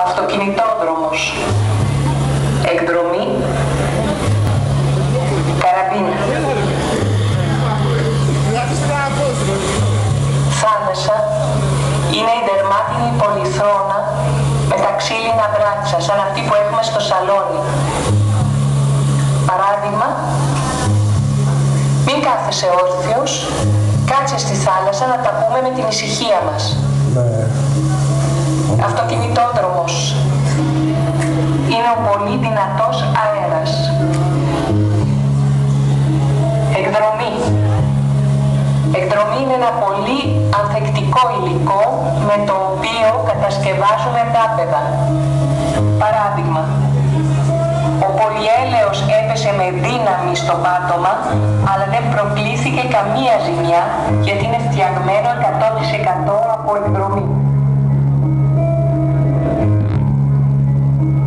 Αυτοκινητόδρομος. Εκδρομή. Καραμπίνα. Θάλασσα είναι η δερμάτινη πολυθρόνα με τα ξύλινα μπράτσα, σαν αυτή που έχουμε στο σαλόνι. Παράδειγμα, μην κάθεσαι όρθιος, κάτσε στη θάλασσα να τα πούμε με την ησυχία μας. Αυτοκινητόδρομος είναι ο πολύ δυνατός αέρας. Εκδρομή. Εκδρομή είναι ένα πολύ ανθεκτικό υλικό με το οποίο κατασκευάζουμε δάπεδα. Παράδειγμα, ο πολυέλαιος έπεσε με δύναμη στο πάτωμα, αλλά δεν προκλήθηκε καμία ζημιά, γιατί είναι φτιαγμένο 100% από εκδρομή.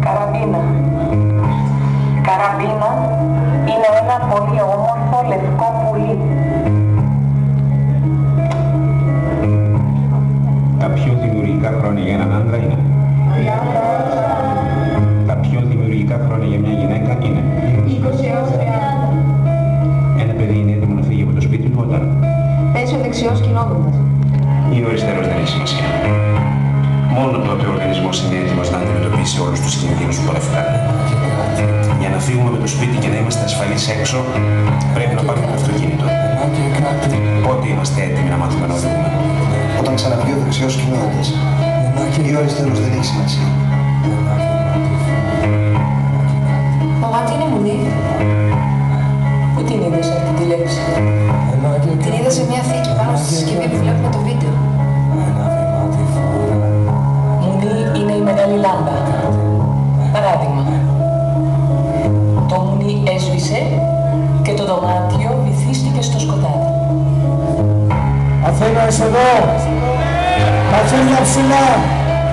Καραμπίνα. Καραμπίνα είναι ένα πολύ όμορφο λευκό πουλί. Τα πιο δημιουργικά χρόνια για έναν άντρα είναι. Τα πιο δημιουργικά χρόνια για μια γυναίκα είναι. 20 έως 30. Ένα παιδί είναι έτοιμο να φύγει από το σπίτι του όταν. Πέσει ο δεξιός κινώντας. Ή ο αριστερός δεν έχει σημασία. Μόνο τότε ο οργανισμός είναι έτοιμος να αντιμετωπίσει όλους τους κινδύνους που παραφράνε. Για να φύγουμε με το σπίτι και να είμαστε ασφαλείς έξω, πρέπει να πάρουμε το αυτοκίνητο. Πότε είμαστε έτοιμοι να μάθουμε να οδηγούμε? Όταν ξαναβγεί ο δεξιός κινώντας. Ή ο αριστερός δεν έχει σημασία. Μαμά, τι είναι μουνή? Πού την είδες αυτή τη λέξη? Την είδα σε μια θήκη πάνω στη συσκευή που βλέπουμε το βίντεο. Μουνή είναι η μεγάλη λάμπα. Παράδειγμα, το μουνί έσβησε και το δωμάτιο βυθίστηκε στο σκοτάδι. Αθήνα, είσαι εδώ! Τα χέρια ψηλά!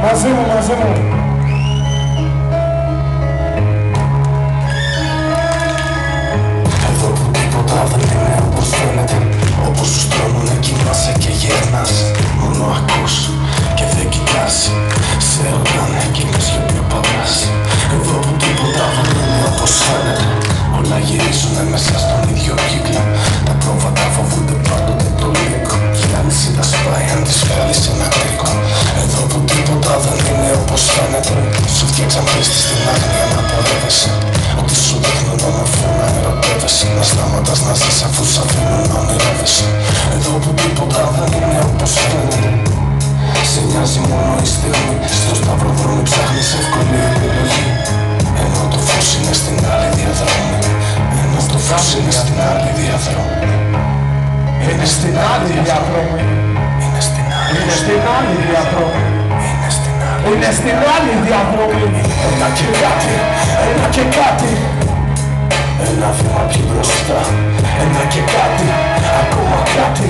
Μαζί μου, μαζί μου! Εδώ που τίποτα δεν είναι όπως φαίνεται, όπως σου στρώνουνε κοιμάσαι και γέρνας. Μόνο ακούς και δεν κοιτάς, σε ρωτάνε κι λες για ποιο πατάς. Εδώ που τίποτα δεν είναι όπως φαίνεται, όλα γυρίζουνε μέσα στον ίδιο κύκλο. Τα πρόβατα φοβούνται πάντοτε το λύκο, η αλυσίδα σπάει αν της βγάλεις ένα κρίκο. Εδώ που τίποτα δεν είναι όπως φαίνεται, σου φτιάξαν πίστη στην άγνοια να πορεύεσαι. Ότι σου δείχνουν όμορφο να ερωτεύεσαι, να σταματάς να ζεις αφού σ' αφήνουν να ονειρεύεσαι. Εδώ που τίποτα δεν είναι όπως φαίνεται, σε νοιάζει μόνο η στιγμή, στο σταυροδρόμι ψάχνεις εύκολη επιλογή. Ενώ το φως είναι στην άλλη διαδρομή, ενώ το φως είναι στην άλλη διαδρομή. Είναι στην άλλη διαδρομή! Είναι στην άλλη Είναι στην άλλη διαδρομή! Είναι στην άλλη. Είναι στην άλλη διαδρομή! Ένα και κάτι, Ένα και κάτι! ένα βήμα πιο μπροστά. Ένα και κάτι, ακόμα κάτι.